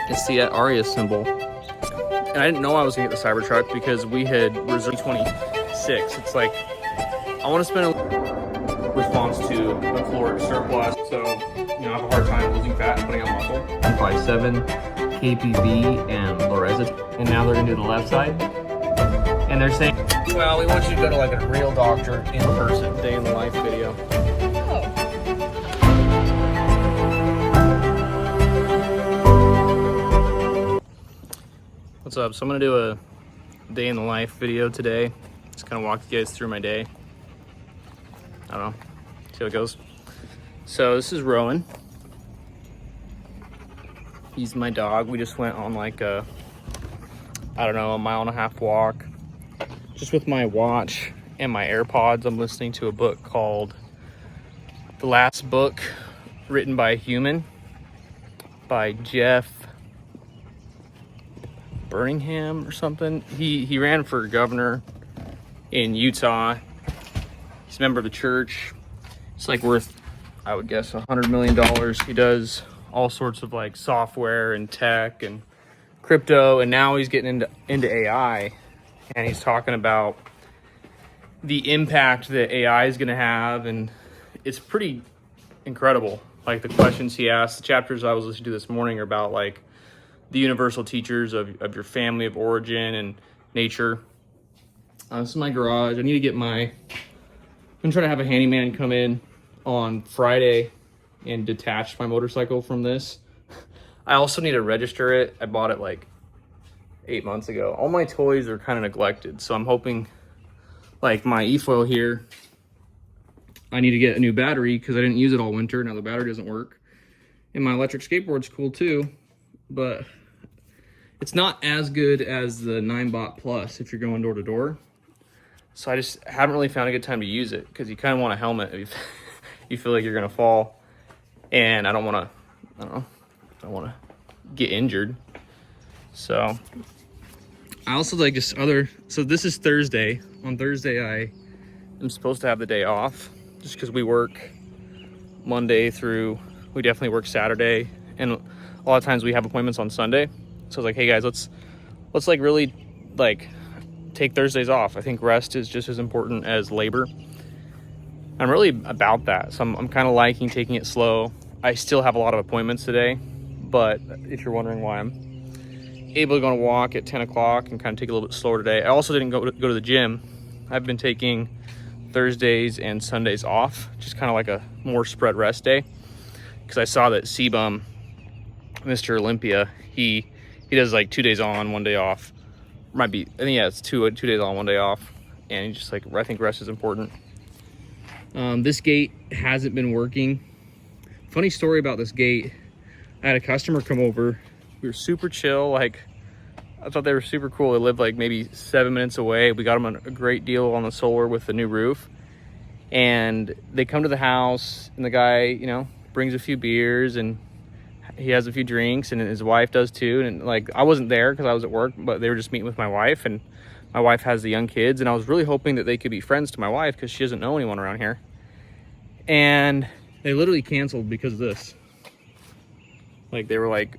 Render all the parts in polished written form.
It's the ARIA symbol. And I didn't know I was gonna get the Cybertruck because we had reserved 26. It's like, I wanna spend a response to a caloric surplus. So, I have a hard time losing fat and putting on muscle. 157, KPV, and Lorazepam. And now they're gonna do the left side. And they're saying, well, we want you to go to like a real doctor in person. Day in the life video. What's up? So I'm gonna do a day in the life video today. Just kind of walk you guys through my day. I don't know, see how it goes. So this is Rowan. He's my dog. We just went on like a, I don't know, a 1.5 mile walk. Just with my watch and my AirPods. I'm listening to a book called The Last Book Written by a Human by Jeff Birmingham or something. He ran for governor in Utah. He's a member of the church. It's like worth, I would guess, $100 million. He does all sorts of like software and tech and crypto, and now he's getting into AI, and he's talking about the impact that AI is going to have, and it's pretty incredible. Like the questions he asked, the chapters I was listening to this morning are about like the universal teachers of your family of origin and nature. This is my garage. I need to get I'm gonna try to have a handyman come in on Friday and detach my motorcycle from this. I also need to register it. I bought it like 8 months ago. All my toys are kind of neglected, so I'm hoping, like my e-foil here, I need to get a new battery because I didn't use it all winter. Now the battery doesn't work. And my electric skateboard's cool too, but it's not as good as the 9-bot Plus if you're going door to door. So I just haven't really found a good time to use it because you kind of want a helmet if you feel like you're gonna fall, and I don't want to get injured. So I also like just so this is Thursday. On Thursday I am supposed to have the day off just because we work Monday through, we definitely work Saturday, and a lot of times we have appointments on Sunday. So I was like, hey guys, let's like really like take Thursdays off. I think rest is just as important as labor. I'm really about that. So I'm kind of liking taking it slow. I still have a lot of appointments today, but if you're wondering why I'm able to go on a walk at 10 o'clock and kind of take it a little bit slower today. I also didn't go to the gym. I've been taking Thursdays and Sundays off, just kind of like a more spread rest day, because I saw that C-Bum, Mr. Olympia, he does like 2 days on, 1 day off. Might be, I think, yeah, it's two days on, 1 day off. And just like, I think rest is important. This gate hasn't been working. Funny story about this gate. I had a customer come over. We were super chill. Like, I thought they were super cool. They lived like maybe 7 minutes away. We got them a great deal on the solar with the new roof. And they come to the house, and the guy, brings a few beers, and he has a few drinks, and his wife does too. And like, I wasn't there because I was at work, but they were just meeting with my wife, and my wife has the young kids, and I was really hoping that they could be friends to my wife because she doesn't know anyone around here. And they literally canceled because of this. Like, they were like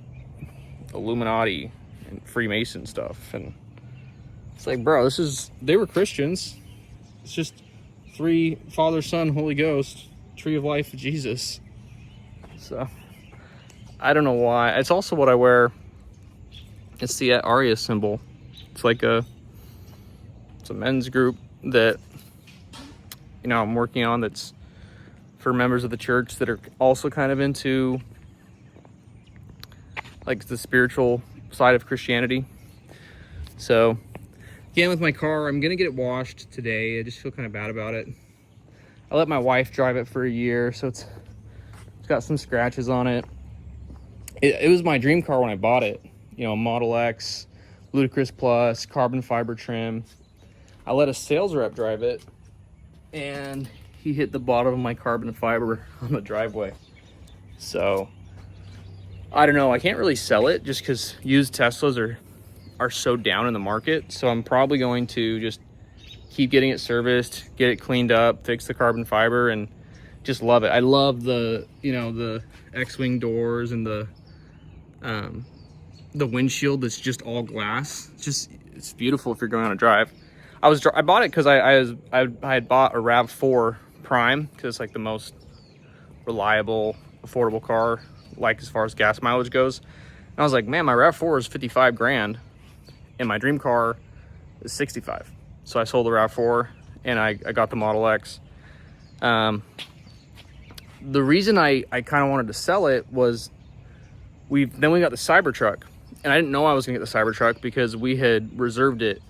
Illuminati and Freemason stuff, and it's like, bro, they were Christians. It's just 3, Father, Son, Holy Ghost, Tree of Life, Jesus. So I don't know why. It's also what I wear. It's the ARIA symbol. It's like it's a men's group that I'm working on, that's for members of the church that are also kind of into like the spiritual side of Christianity. So again, with my car, I'm gonna get it washed today. I just feel kind of bad about it. I let my wife drive it for a year, so it's got some scratches on it. It was my dream car when I bought it. Model X, Ludicrous Plus, carbon fiber trim. I let a sales rep drive it, and he hit the bottom of my carbon fiber on the driveway. So I don't know. I can't really sell it just because used Teslas are so down in the market. So I'm probably going to just keep getting it serviced, get it cleaned up, fix the carbon fiber, and just love it. I love the X-wing doors and the the windshield that's just all glass. It's beautiful if you're going on a drive. I bought it because I had bought a RAV4 Prime because it's like the most reliable, affordable car, like as far as gas mileage goes. And I was like, man, my RAV4 is 55 grand and my dream car is 65. So I sold the RAV4 and I got the Model X. The reason I kind of wanted to sell it was we got the Cybertruck, and I didn't know I was gonna get the Cybertruck because we had reserved it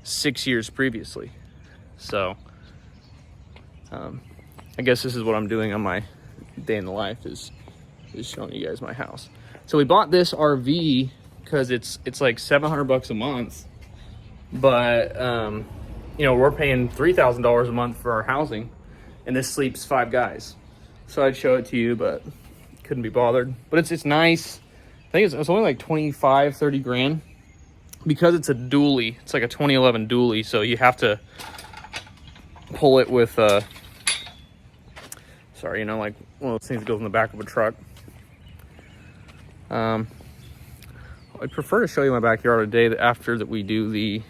6 years previously. So I guess this is what I'm doing on my day in the life, is showing you guys my house. So we bought this RV because it's like $700 a month, but you know, we're paying $3,000 a month for our housing, and this sleeps 5 guys. So I'd show it to you, but couldn't be bothered. But it's nice. I think it's only like 25, 30 grand because it's a dually. It's like a 2011 dually, so you have to pull it with sorry, you know, like one of those things that goes in the back of a truck. I'd prefer to show you my backyard a day after that we do the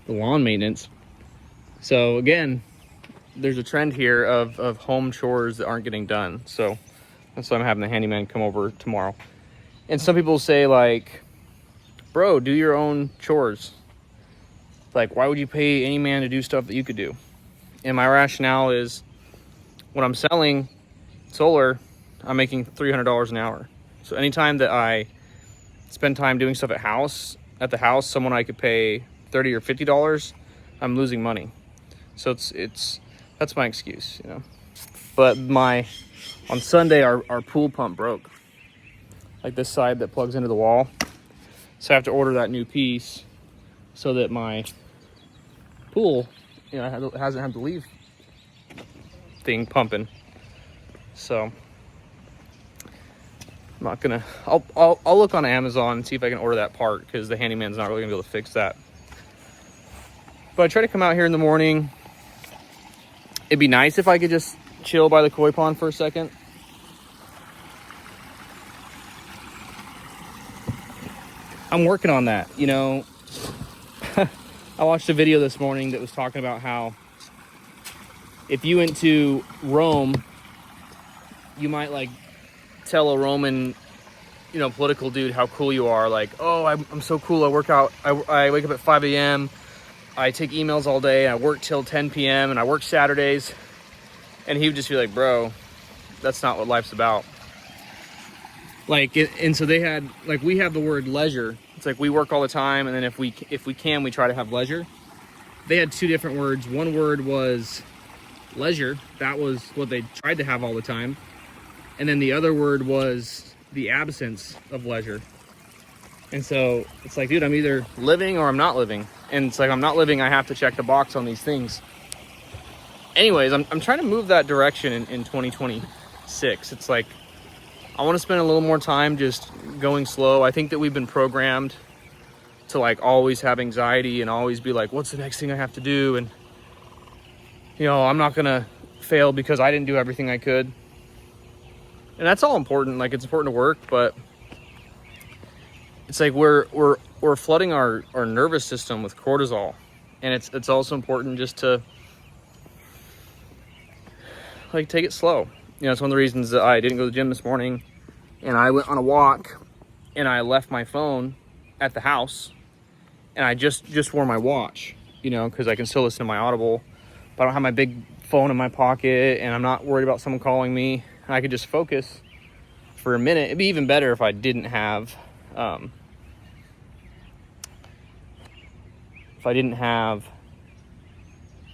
lawn maintenance. So again, there's a trend here of home chores that aren't getting done. So that's why I'm having the handyman come over tomorrow. And some people say like, bro, do your own chores. Like, why would you pay any man to do stuff that you could do? And my rationale is, when I'm selling solar, I'm making $300 an hour. So anytime that I spend time doing stuff at the house, someone I could pay $30 or $50, I'm losing money. So that's my excuse, you know. But on Sunday, our pool pump broke, like this side that plugs into the wall. So I have to order that new piece so that my pool, you know, hasn't had the leaf thing pumping. So I'm not gonna. I'll look on Amazon and see if I can order that part, because the handyman's not really gonna be able to fix that. But I try to come out here in the morning. It'd be nice if I could just chill by the koi pond for a second. I'm working on that, you know. I watched a video this morning that was talking about how if you went to Rome, you might like tell a Roman, you know, political dude how cool you are. Like, oh, I'm so cool. I work out. I wake up at 5 a.m. I take emails all day. I work till 10 p.m. and I work Saturdays. And he would just be like, bro, that's not what life's about. Like, and so they had, like, we have the word leisure. It's like we work all the time, and then if we can, we try to have leisure. They had 2 different words. One word was leisure. That was what they tried to have all the time. And then the other word was the absence of leisure. And so it's like, dude, I'm either living or I'm not living. And it's like, I'm not living, I have to check the box on these things. Anyways, I'm trying to move that direction in 2026. It's like, I want to spend a little more time just going slow. I think that we've been programmed to like always have anxiety and always be like, what's the next thing I have to do? And, you know, I'm not going to fail because I didn't do everything I could. And that's all important. Like, it's important to work, but it's like we're flooding our nervous system with cortisol. And it's also important just to like take it slow. You know, it's one of the reasons that I didn't go to the gym this morning, and I went on a walk and I left my phone at the house, and I just wore my watch, you know, because I can still listen to my Audible, but I don't have my big phone in my pocket, and I'm not worried about someone calling me. I could just focus for a minute. It'd be even better if I didn't have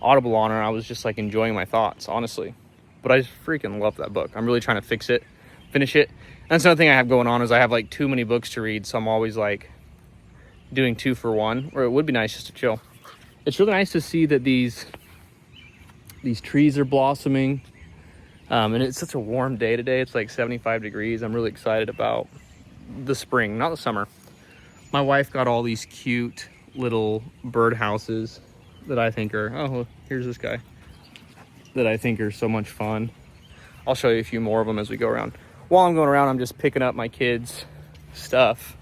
Audible on, and I was just like enjoying my thoughts, honestly. But I just freaking love that book. I'm really trying to finish it. And that's another thing I have going on, is I have like too many books to read, so I'm always like doing 2 for 1, or it would be nice just to chill. It's really nice to see that these trees are blossoming. And it's such a warm day today. It's like 75 degrees. I'm really excited about the spring, not the summer. My wife got all these cute little bird houses that I think are, oh, here's this guy, that I think are so much fun. I'll show you a few more of them as we go around. while I'm going around, I'm just picking up my kids' stuff.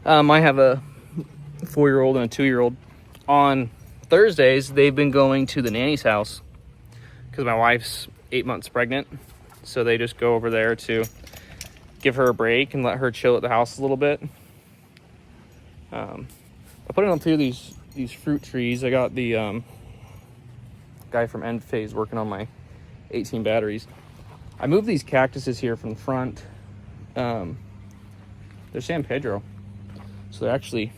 I have a 4-year-old and a 2-year-old. On Thursdays, they've been going to the nanny's house because my wife's 8 months pregnant. So they just go over there to give her a break and let her chill at the house a little bit. I put in through these fruit trees. I got the guy from End Phase working on my 18 batteries. I moved these cactuses here from the front. They're San Pedro, so they're actually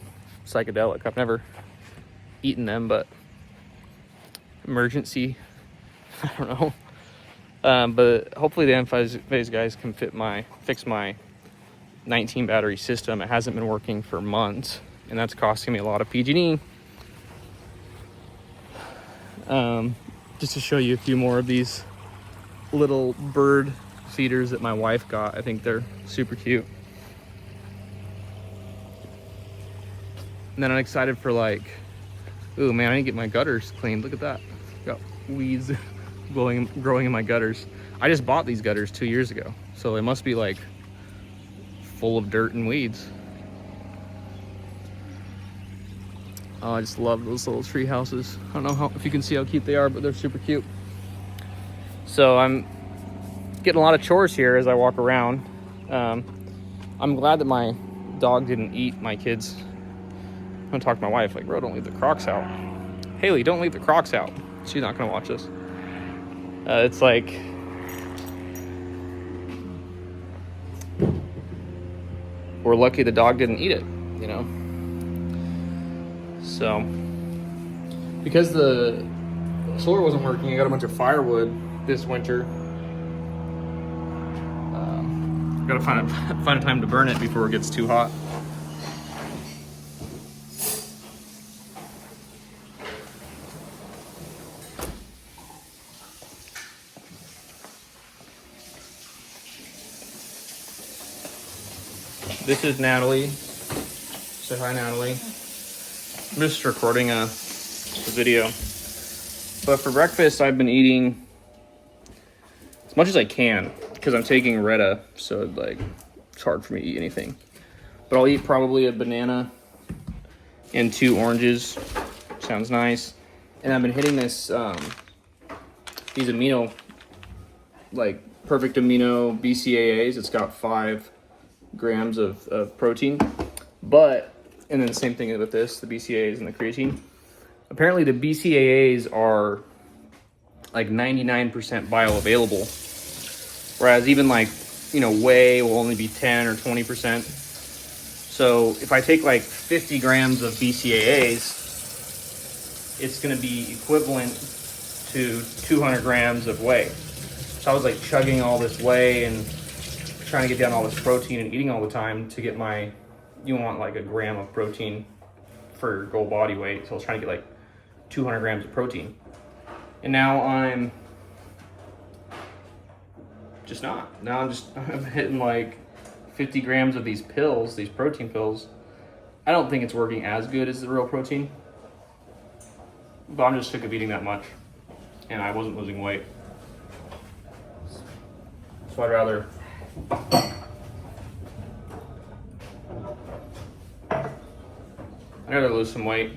psychedelic. I've never eaten them, but emergency, I don't know. But hopefully the End Phase guys can fix my 19 battery system. It hasn't been working for months, and that's costing me a lot of PG&E. Just to show you a few more of these little bird feeders that my wife got. I think they're super cute. And then I'm excited for like, ooh man, I need to get my gutters cleaned. Look at that. Got weeds growing in my gutters. I just bought these gutters 2 years ago, so they must be like full of dirt and weeds. Oh, I just love those little tree houses. I don't know if you can see how cute they are, but they're super cute. So I'm getting a lot of chores here as I walk around. I'm glad that my dog didn't eat my kids. I'm gonna talk to my wife, like, bro, don't leave the Crocs out. Haley, don't leave the Crocs out. She's not gonna watch this. It's like, we're lucky the dog didn't eat it, you know? So, because the solar wasn't working, I got a bunch of firewood this winter. Gotta find a time to burn it before it gets too hot. This is Natalie. Say hi, Natalie. I'm just recording a video. But for breakfast, I've been eating as much as I can because I'm taking Retta, so like it's hard for me to eat anything. But I'll eat probably a banana and 2 oranges. Sounds nice. And I've been hitting this these amino, like perfect amino BCAAs. It's got 5 grams of protein, but and then the same thing with this, the BCAAs and the creatine. Apparently the BCAAs are like 99% bioavailable, whereas even like, you know, whey will only be 10 or 20%. So if I take like 50 grams of BCAAs, it's going to be equivalent to 200 grams of whey. So I was like chugging all this whey and trying to get down all this protein and eating all the time to get my, you want like a gram of protein for goal body weight. So I was trying to get like 200 grams of protein. And now I'm just not. Now I'm hitting like 50 grams of these pills, these protein pills. I don't think it's working as good as the real protein, but I'm just sick of eating that much and I wasn't losing weight. So I'd rather lose some weight.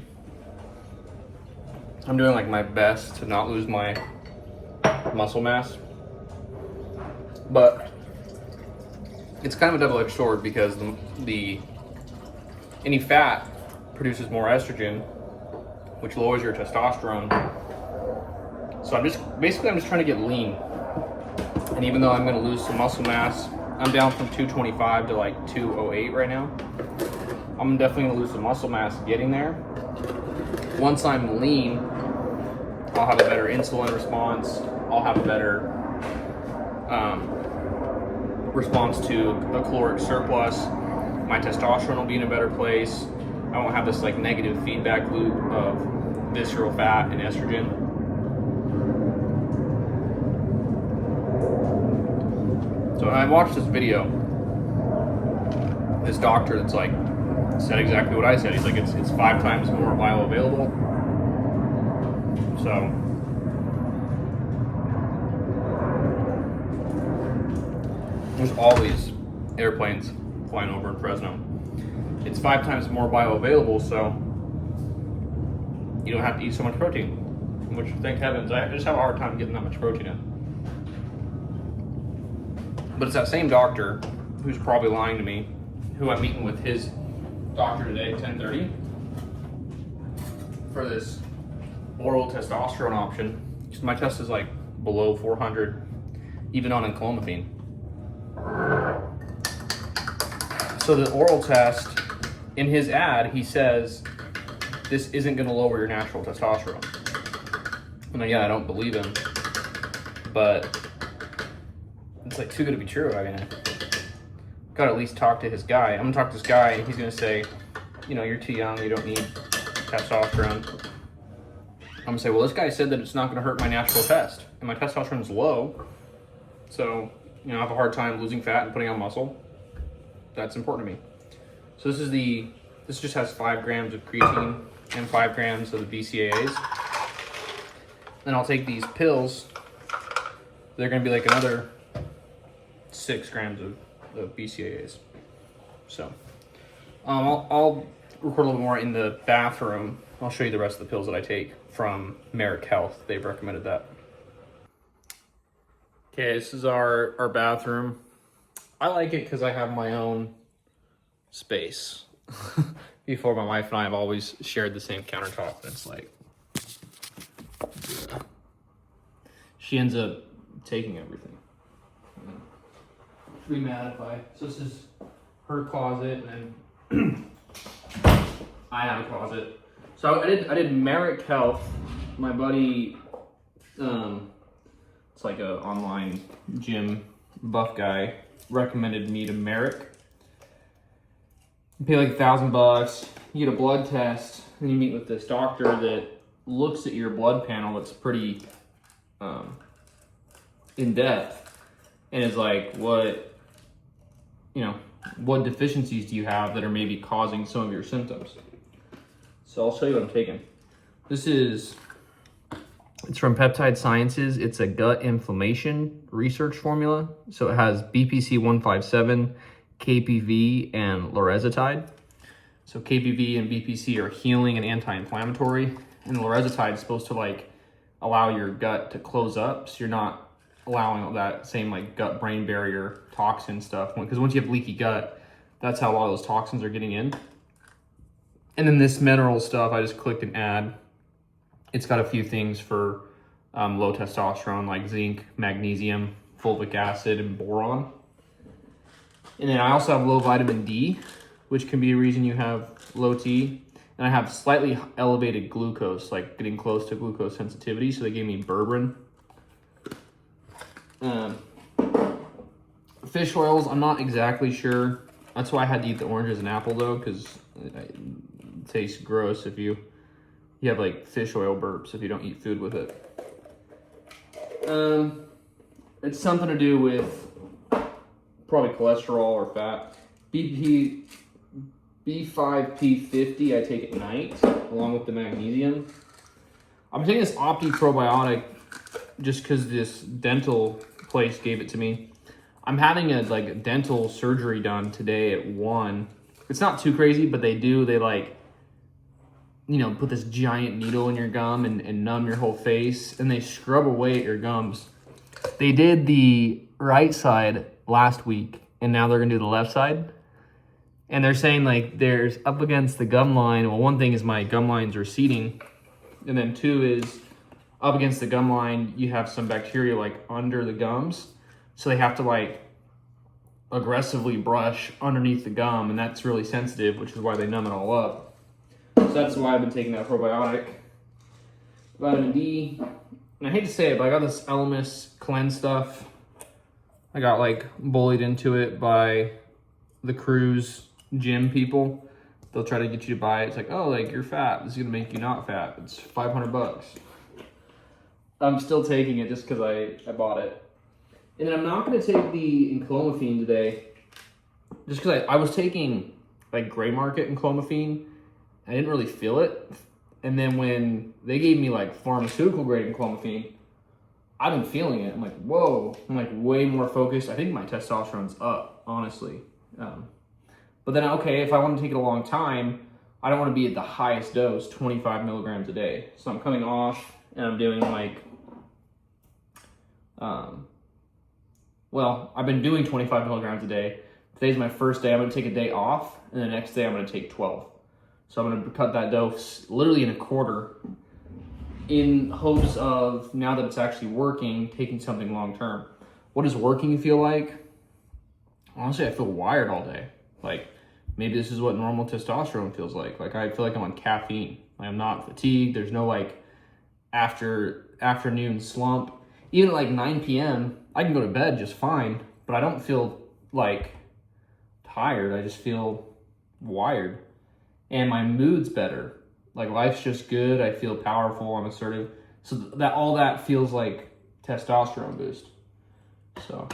I'm doing like my best to not lose my muscle mass, but it's kind of a double-edged sword because any fat produces more estrogen, which lowers your testosterone. So I'm just trying to get lean. And even though I'm going to lose some muscle mass, I'm down from 225 to like 208 right now. I'm definitely going to lose some muscle mass getting there. Once I'm lean, I'll have a better insulin response. I'll have a better response to a caloric surplus. My testosterone will be in a better place. I won't have this like negative feedback loop of visceral fat and estrogen. So when I watched this video, this doctor that's like said exactly what I said. He's like, it's 5 times more bioavailable. So There's always airplanes flying over in Fresno. It's 5 times more bioavailable, so you don't have to eat so much protein. Which, thank heavens, I just have a hard time getting that much protein in. But it's that same doctor who's probably lying to me, who I'm meeting with his doctor today at 10:30 for this oral testosterone option. Because my test is like below 400, even on enclomiphene. So the oral test, in his ad, he says this isn't going to lower your natural testosterone. And again, I don't believe him, but it's like too good to be true. I mean, gotta at least talk to his guy. I'm gonna talk to this guy, and he's gonna say, you know, you're too young, you don't need testosterone. I'm gonna say, well, this guy said that it's not gonna hurt my natural test, and my testosterone is low, so you know, I have a hard time losing fat and putting on muscle. That's important to me. So this just has 5 grams of creatine and 5 grams of the BCAAs. Then I'll take these pills. They're gonna be like another 6 grams of BCAAs. So I'll record a little more in the bathroom. I'll show you the rest of the pills that I take from Merrick Health. They've recommended that. Okay, this is our bathroom. I like it because I have my own space. Before, my wife and I have always shared the same countertop. It's like, yeah. She ends up taking everything. She'd be mad if so this is her closet, and then I have a closet. So I did Merrick Health. My buddy, it's like a online gym buff guy, recommended me to Merrick. You pay like $1,000, you get a blood test, and you meet with this doctor that looks at your blood panel that's pretty in depth, and is like, what deficiencies do you have that are maybe causing some of your symptoms? So I'll show you what I'm taking. It's from Peptide Sciences. It's a gut inflammation research formula. So it has BPC 157, KPV, and lorazepatide. So KPV and BPC are healing and anti-inflammatory, and lorazepatide is supposed to like allow your gut to close up, so you're not allowing all that same like gut-brain barrier toxin stuff. Because once you have leaky gut, that's how a lot of those toxins are getting in. And then this mineral stuff, I just clicked an ad. It's got a few things for low testosterone, like zinc, magnesium, fulvic acid, and boron. And then I also have low vitamin D, which can be a reason you have low T. And I have slightly elevated glucose, like getting close to glucose sensitivity. So they gave me berberine. Fish oils, I'm not exactly sure. That's why I had to eat the oranges and apple though, because it tastes gross if you have like fish oil burps if you don't eat food with it. It's something to do with probably cholesterol or fat. B5P50 I take at night along with the magnesium. I'm taking this Opti probiotic just because this dental place gave it to me. I'm having a dental surgery done today at 1. It's not too crazy, but they like, put this giant needle in your gum and numb your whole face, and they scrub away at your gums. They did the right side last week, and now they're gonna do the left side. And they're saying like there's up against the gum line. Well, one thing is my gum line's receding, and then 2 is up against the gum line, you have some bacteria like under the gums. So they have to like aggressively brush underneath the gum, and that's really sensitive, which is why they numb it all up. So that's why I've been taking that probiotic. Vitamin D, and I hate to say it, but I got this Elemis Cleanse stuff. I got like bullied into it by the cruise gym people. They'll try to get you to buy it. It's like, oh, like you're fat. This is gonna make you not fat. It's $500. I'm still taking it just because I bought it. And then I'm not going to take the enclomiphene today, just because I was taking like gray market enclomiphene. I didn't really feel it. And then when they gave me like pharmaceutical grade enclomiphene, I've been feeling it. I'm like, whoa, I'm like way more focused. I think my testosterone's up, honestly. But then, okay, if I want to take it a long time, I don't want to be at the highest dose, 25 milligrams a day. So I'm coming off and I'm doing like, well, I've been doing 25 milligrams a day. Today's my first day. I'm going to take a day off, and the next day I'm going to take 12. So I'm going to cut that dose literally in a quarter in hopes of, now that it's actually working, taking something long term. What does working feel like? Honestly, I feel wired all day. Like, maybe this is what normal testosterone feels like. Like, I feel like I'm on caffeine. Like, I'm not fatigued. There's no like afternoon slump. Even at like 9 p.m., I can go to bed just fine, but I don't feel like tired. I just feel wired. And my mood's better. Like, life's just good. I feel powerful. I'm assertive. So that all that feels like testosterone boost. So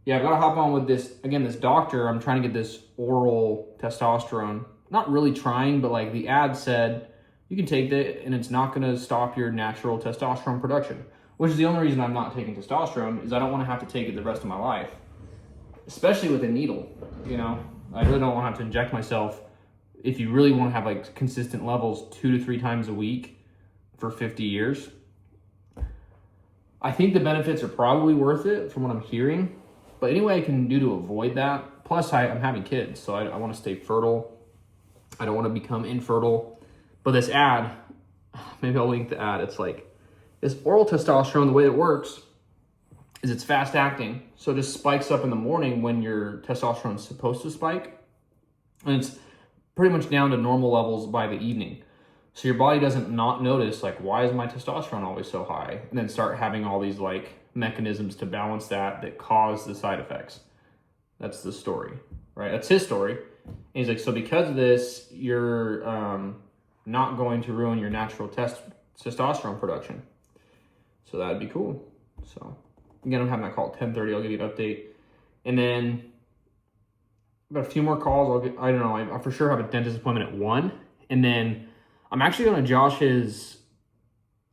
yeah, I've got to hop on with this. Again, this doctor, I'm trying to get this oral testosterone. Not really trying, but like the ad said, you can take that and it's not going to stop your natural testosterone production. Which is the only reason I'm not taking testosterone, is I don't want to have to take it the rest of my life. Especially with a needle, you know? I really don't want to have to inject myself. If you really want to have like consistent levels 2 to 3 times a week for 50 years, I think the benefits are probably worth it from what I'm hearing. But any way I can do to avoid that, plus I'm having kids, so I want to stay fertile. I don't want to become infertile. But this ad, maybe I'll link the ad. It's like, this oral testosterone, the way it works is it's fast acting. So it just spikes up in the morning when your testosterone is supposed to spike. And it's pretty much down to normal levels by the evening. So your body doesn't not notice, like, why is my testosterone always so high? And then start having all these like mechanisms to balance that cause the side effects. That's the story, right? That's his story. And he's like, so because of this, you're not going to ruin your natural testosterone production. So that'd be cool. So again, I'm having that call at 10:30. I'll give you an update. And then I've got a few more calls. I don't know. I for sure have a dentist appointment at 1. And then I'm actually going to Josh's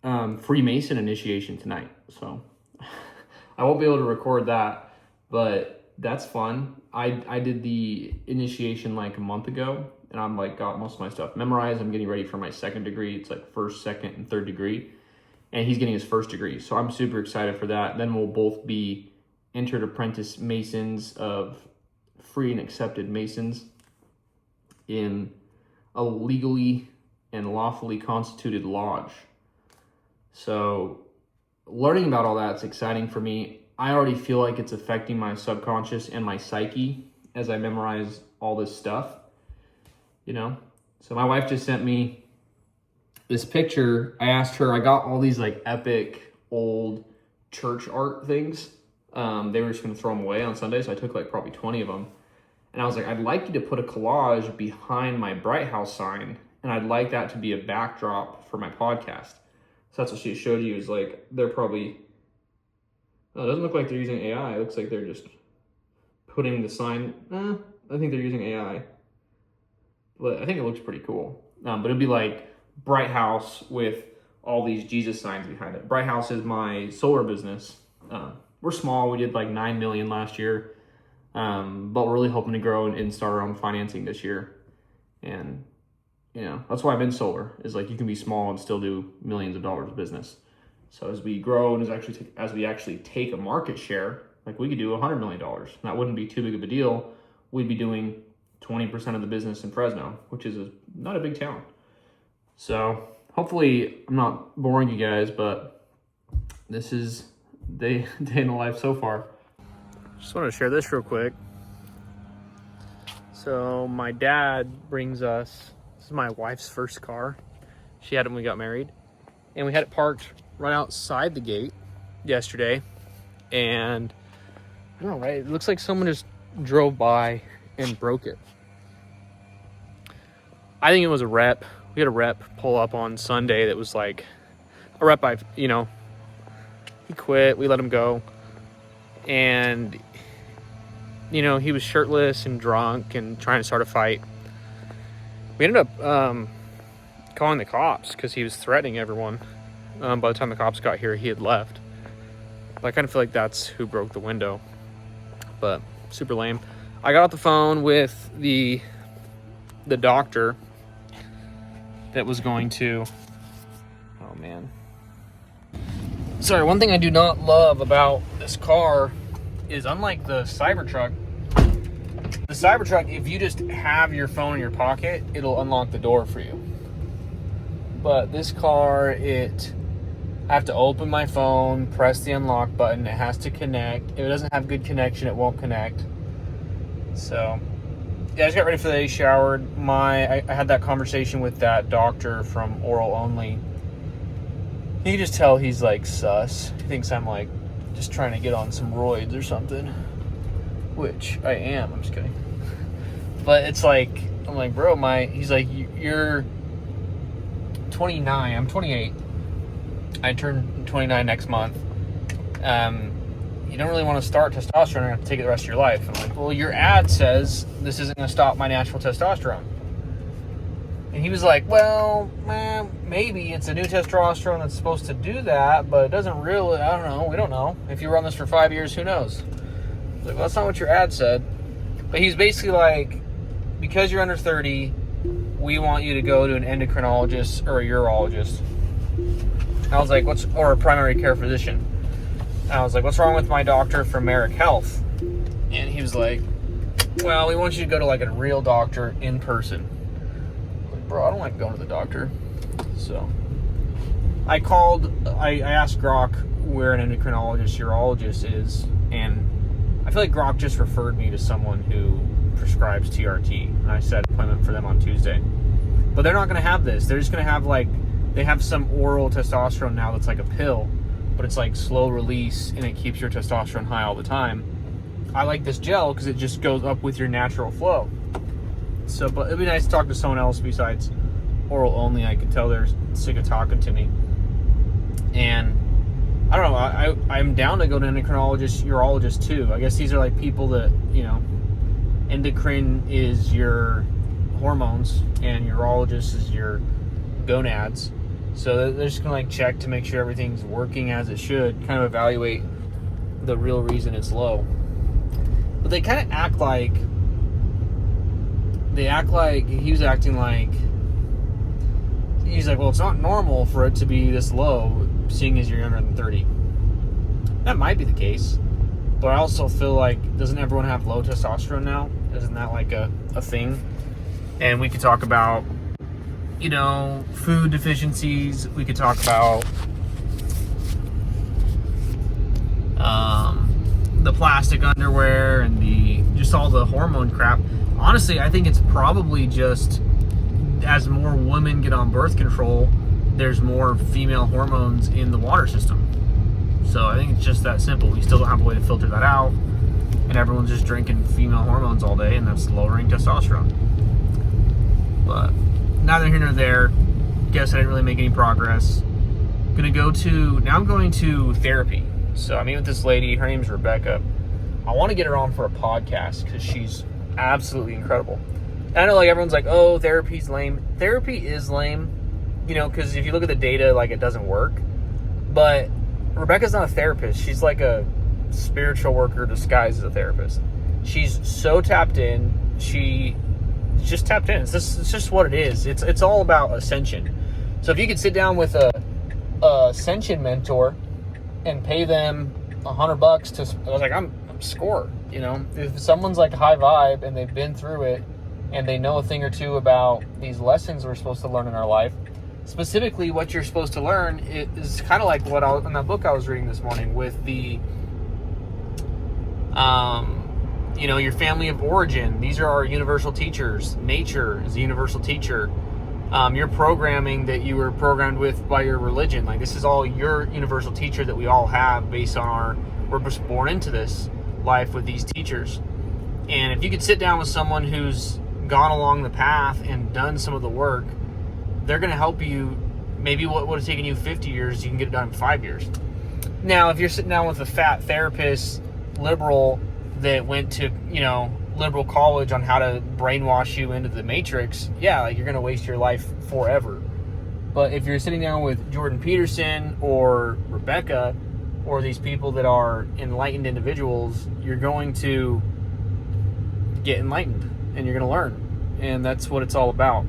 Freemason initiation tonight. So I won't be able to record that, but that's fun. I did the initiation like a month ago, and I'm like got most of my stuff memorized. I'm getting ready for my 2nd degree. It's like 1st, 2nd, and 3rd degree. And he's getting his 1st degree. So I'm super excited for that. Then we'll both be entered apprentice masons of free and accepted masons in a legally and lawfully constituted lodge. So learning about all that's exciting for me. I already feel like it's affecting my subconscious and my psyche as I memorize all this stuff, you know? So my wife just sent me this picture. I asked her, I got all these like epic old church art things. They were just gonna throw them away on Sunday, so I took like probably 20 of them. And I was like, I'd like you to put a collage behind my Bright House sign, and I'd like that to be a backdrop for my podcast. So that's what she showed you, is like, they're probably, oh, it doesn't look like they're using AI. It looks like they're just putting the sign, I think they're using AI. But I think it looks pretty cool. But it'd be like Bright House with all these Jesus signs behind it. Bright House is my solar business. We're small. We did like 9 million last year. But we're really hoping to grow and start our own financing this year. And, you know, that's why I'm in solar, is like you can be small and still do millions of dollars of business. So as we grow and as we actually take a market share, like we could do $100 million. That wouldn't be too big of a deal. We'd be doing 20% of the business in Fresno, which is not a big town. So hopefully I'm not boring you guys, but this is day in the life so far. Just want to share this real quick. So my dad brings us, this is my wife's first car. She had it when we got married. And we had it parked right outside the gate yesterday. And I don't know, right? It looks like someone just drove by and broke it. I think it was a rep. We had a rep pull up on Sunday that was like a rep he quit. We let him go. And, you know, he was shirtless and drunk and trying to start a fight. We ended up calling the cops because he was threatening everyone. By the time the cops got here, he had left. But I kind of feel like that's who broke the window. But super lame. I got off the phone with the doctor that was going to... Oh, man. Sorry, one thing I do not love about this car is, unlike the Cybertruck, the Cybertruck, if you just have your phone in your pocket, it'll unlock the door for you. But this car, I have to open my phone, press the unlock button, it has to connect. If it doesn't have good connection, it won't connect. So, yeah, I just got ready for the day, showered. I had that conversation with that doctor from Oral Only. You can just tell he's like sus. He thinks I'm like just trying to get on some roids or something, which I am. I'm just kidding. But it's like, I'm like, bro, he's like, you're 29. I'm 28. I turn 29 next month. You don't really want to start testosterone. You're going to have to take it the rest of your life. I'm like, well, your ad says this isn't going to stop my natural testosterone. And he was like, well, maybe it's a new testosterone that's supposed to do that, but it doesn't really, I don't know, we don't know. If you run this for 5 years, who knows? I was like, well, that's not what your ad said. But he's basically like, because you're under 30, we want you to go to an endocrinologist or a urologist. I was like, or a primary care physician. I was like, what's wrong with my doctor from Merrick Health? And he was like, well, we want you to go to like a real doctor in person. Bro, I don't like going to the doctor. So I asked Grok where an endocrinologist, urologist is, and I feel like Grok just referred me to someone who prescribes TRT, and I set an appointment for them on Tuesday. But they're not going to have this. They're just going to have they have some oral testosterone now that's like a pill, but it's like slow release, and it keeps your testosterone high all the time. I like this gel because it just goes up with your natural flow. So, but it'd be nice to talk to someone else besides Oral Only. I could tell they're sick of talking to me. And I don't know, I'm down to go to endocrinologist, urologist too. I guess these are like people that, endocrine is your hormones and urologist is your gonads. So they're just gonna like check to make sure everything's working as it should, kind of evaluate the real reason it's low. But they kind of act like he's like, well, it's not normal for it to be this low, seeing as you're younger than 30. That might be the case, but I also feel like, doesn't everyone have low testosterone now? Isn't that like a thing? And we could talk about, food deficiencies. We could talk about the plastic underwear and just all the hormone crap. Honestly, I think it's probably just as more women get on birth control, there's more female hormones in the water system. So I think it's just that simple. We still don't have a way to filter that out, and everyone's just drinking female hormones all day, and that's lowering testosterone. But neither here nor there. Guess I didn't really make any progress. Now I'm going to therapy. So I meet with this lady. Her name's Rebecca. I want to get her on for a podcast because she's absolutely incredible. And I know everyone's like, oh, therapy's lame. Therapy is lame, because if you look at the data, it doesn't work. But Rebecca's not a therapist. She's like a spiritual worker disguised as a therapist. She's so tapped in. She's just tapped in. It's just what it is. It's all about ascension. So if you could sit down with a ascension mentor and pay them $100 I was like, I'm score. If someone's like high vibe and they've been through it and they know a thing or two about these lessons we're supposed to learn in our life, specifically what you're supposed to learn is kind of like what in that book I was reading this morning with the your family of origin. These are our universal teachers. Nature is a universal teacher. Your programming that you were programmed with by your religion, this is all your universal teacher that we all have based on we're just born into this life with these teachers. And if you could sit down with someone who's gone along the path and done some of the work, they're going to help you. Maybe what would have taken you 50 years, you can get it done in 5 years. Now, if you're sitting down with a fat therapist, liberal, that went to, liberal college on how to brainwash you into the matrix, you're going to waste your life forever. But if you're sitting down with Jordan Peterson or Rebecca, or these people that are enlightened individuals, you're going to get enlightened and you're going to learn. And that's what it's all about.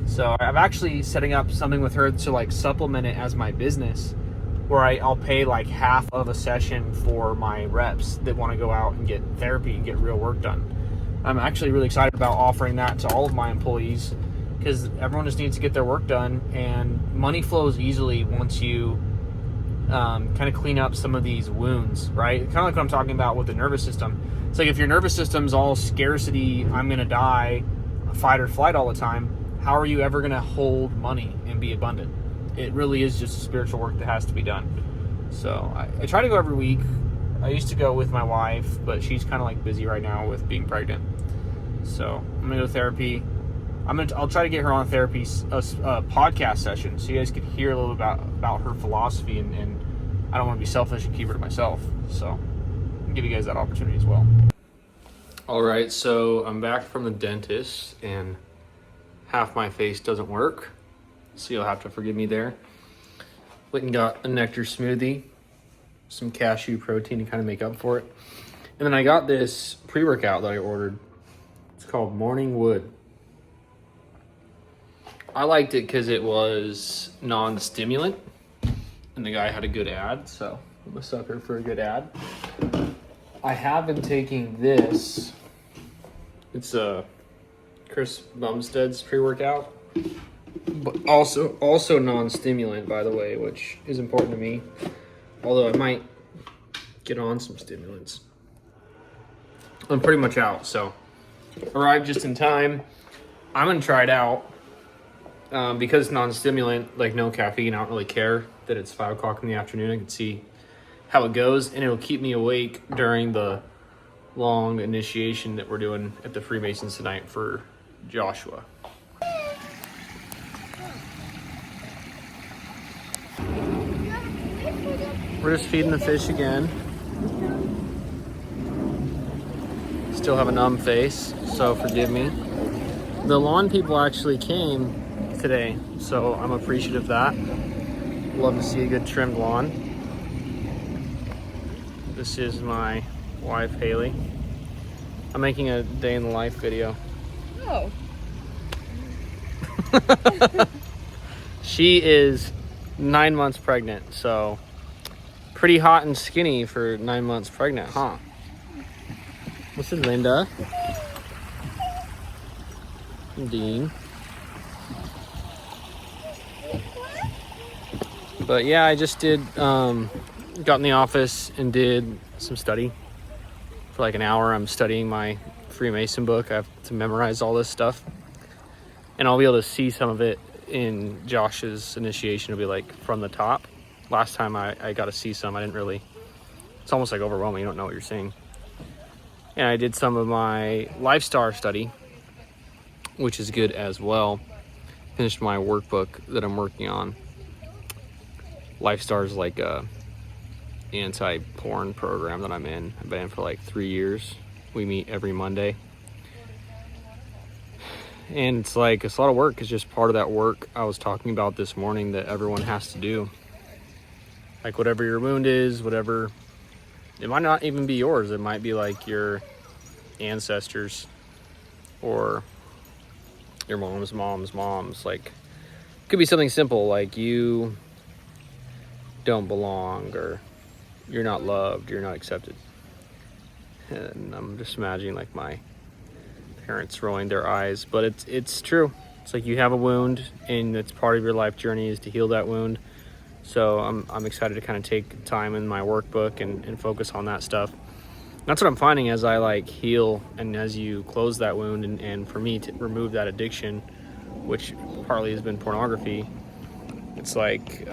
So I'm actually setting up something with her to like supplement it as my business, where I'll pay like half of a session for my reps that want to go out and get therapy and get real work done. I'm actually really excited about offering that to all of my employees, because everyone just needs to get their work done, and money flows easily once you kind of clean up some of these wounds, right? Kind of like what I'm talking about with the nervous system. It's like if your nervous system's all scarcity, I'm going to die, fight or flight all the time, how are you ever going to hold money and be abundant? It really is just spiritual work that has to be done. So I try to go every week. I used to go with my wife, but she's kind of like busy right now with being pregnant. So I'm going to go to therapy. I'll try to get her on therapy, a podcast session, so you guys can hear a little about her philosophy, and I don't want to be selfish and keep her to myself. So I'll give you guys that opportunity as well. All right, so I'm back from the dentist, and half my face doesn't work, so you'll have to forgive me there. Went and got a nectar smoothie, some cashew protein to kind of make up for it. And then I got this pre-workout that I ordered. It's called Morning Wood. I liked it because it was non-stimulant, and the guy had a good ad, so I'm a sucker for a good ad. I have been taking this. It's a Chris Bumstead's pre-workout, but also non-stimulant, by the way, which is important to me, although I might get on some stimulants. I'm pretty much out, so arrived just in time. I'm gonna try it out. Because it's non-stimulant, like no caffeine, I don't really care that it's 5 o'clock in the afternoon. I can see how it goes, and it'll keep me awake during the long initiation that we're doing at the Freemasons tonight for Joshua. We're just feeding the fish again. Still have a numb face, so forgive me. The lawn people actually came today, so I'm appreciative of that. Love to see a good trimmed lawn. This is my wife, Haley. I'm making a day in the life video. Oh. She is 9 months pregnant, so pretty hot and skinny for 9 months pregnant, huh? This is Linda. Dean. But yeah, I just got in the office and did some study. For like an hour, I'm studying my Freemason book. I have to memorize all this stuff. And I'll be able to see some of it in Josh's initiation. It'll be like from the top. Last time I got to see some, I didn't really, it's almost like overwhelming. You don't know what you're seeing. And I did some of my Lifestar study, which is good as well. Finished my workbook that I'm working on. Lifestar is like a anti-porn program that I'm in. I've been in for like 3 years. We meet every Monday. And it's a lot of work. It's just part of that work I was talking about this morning that everyone has to do. Like whatever your wound is, whatever, it might not even be yours. It might be like your ancestors or your mom's mom's. Like, it could be something simple like you don't belong, or you're not loved, you're not accepted. And I'm just imagining like my parents rolling their eyes, but it's true. It's like you have a wound, and it's part of your life journey is to heal that wound. So I'm excited to kind of take time in my workbook and focus on that stuff. That's what I'm finding as I like heal, and as you close that wound, and for me to remove that addiction, which partly has been pornography. It's like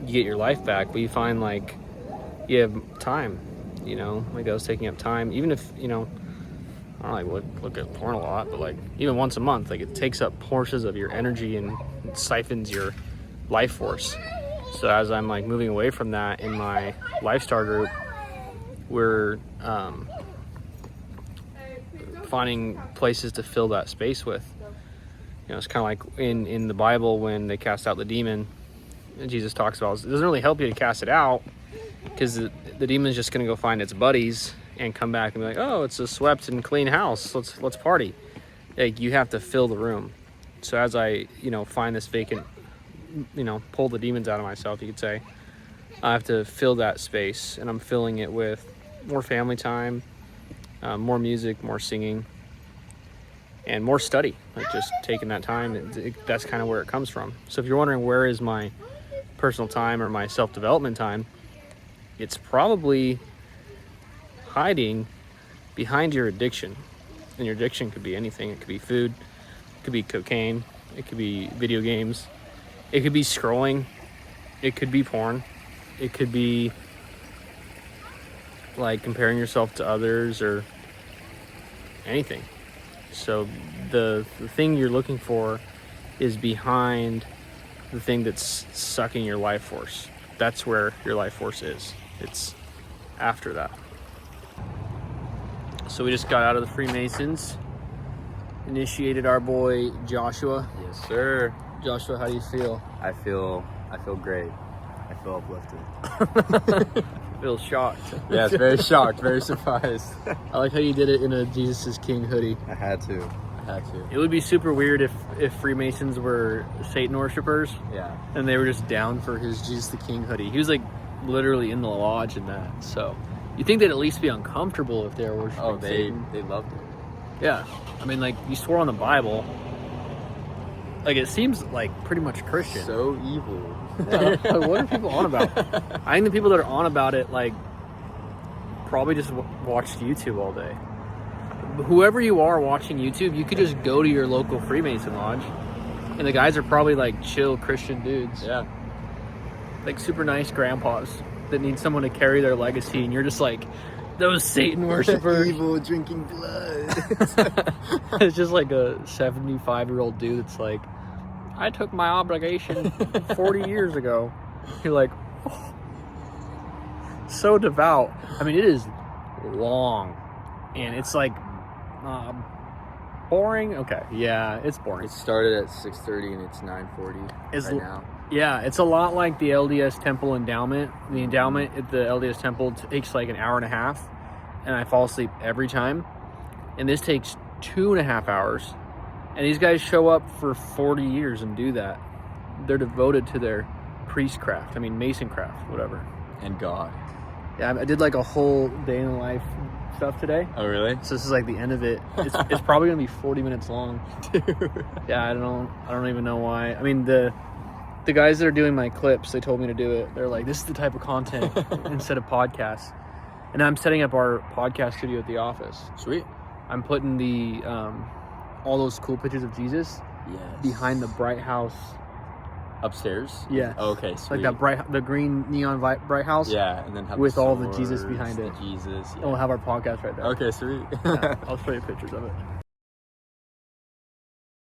you get your life back, but you find like you have time, you know, like I was taking up time, even if, you know, I don't like look at porn a lot, but like even once a month, like it takes up portions of your energy and it siphons your life force. So as I'm like moving away from that in my Lifestar group, we're finding places to fill that space with. You know, it's kind of like in the Bible when they cast out the demon, Jesus talks about. It doesn't really help you to cast it out, because the demon's just going to go find its buddies and come back and be like, oh, it's a swept and clean house. Let's party. Like, you have to fill the room. So as I, find this vacant, pull the demons out of myself, you could say, I have to fill that space, and I'm filling it with more family time, more music, more singing, and more study. Like, just taking that time. That's kind of where it comes from. So if you're wondering where is my personal time or my self-development time, it's probably hiding behind your addiction. And your addiction could be anything. It could be food, it could be cocaine, it could be video games, it could be scrolling, it could be porn, it could be like comparing yourself to others or anything. So the thing you're looking for is behind the thing that's sucking your life force. That's where your life force is. It's after that. So we just got out of the Freemasons, initiated our boy Joshua. Yes, sir. Joshua, how do you feel? I feel great. I feel uplifted. Feel shocked. Yes, very shocked, very surprised. I like how you did it in a Jesus is King hoodie. I had to. It would be super weird if Freemasons were Satan worshipers. Yeah. And they were just down for his Jesus the King hoodie. He was like literally in the lodge in that. So you think they'd at least be uncomfortable if they were worshiping Satan. They loved it. Yeah. I mean, like, you swore on the Bible. Like, it seems like pretty much Christian. So evil. Yeah. What are people on about? I think the people that are on about it, like, probably just watched YouTube all day. Whoever you are watching YouTube, you could just go to your local Freemason lodge, and the guys are probably like chill Christian dudes. Yeah. Like super nice grandpas that need someone to carry their legacy, and you're just like, those Satan worshipers. Evil drinking blood. It's just like a 75-year-old dude that's like, I took my obligation 40 years ago. You're like, oh. So devout. I mean, it is long, and it's like boring. Okay, yeah, it's boring. It started at 6:30 and it's 9:40 right now. Yeah, it's a lot like the LDS Temple endowment. The endowment at the LDS Temple takes like an hour and a half, and I fall asleep every time. And this takes 2.5 hours. And these guys show up for 40 years and do that. They're devoted to their priestcraft. I mean, mason craft, whatever. And God. Yeah, I did like a whole day in the life stuff today. Oh, really? So this is like the end of it. It's probably gonna be 40 minutes long. Dude. Yeah, I don't even know why. I mean, the guys that are doing my clips, they told me to do it. They're like, this is the type of content instead of podcasts. And I'm setting up our podcast studio at the office. Sweet. I'm putting the all those cool pictures of Jesus behind the bright house. Upstairs? Yeah. Oh, okay, sweet. Like the green neon bright house. Yeah, and then have with the all the swords, Jesus behind it. Jesus. Yeah. And we'll have our podcast right there. Okay, sweet. Yeah, I'll show you pictures of it.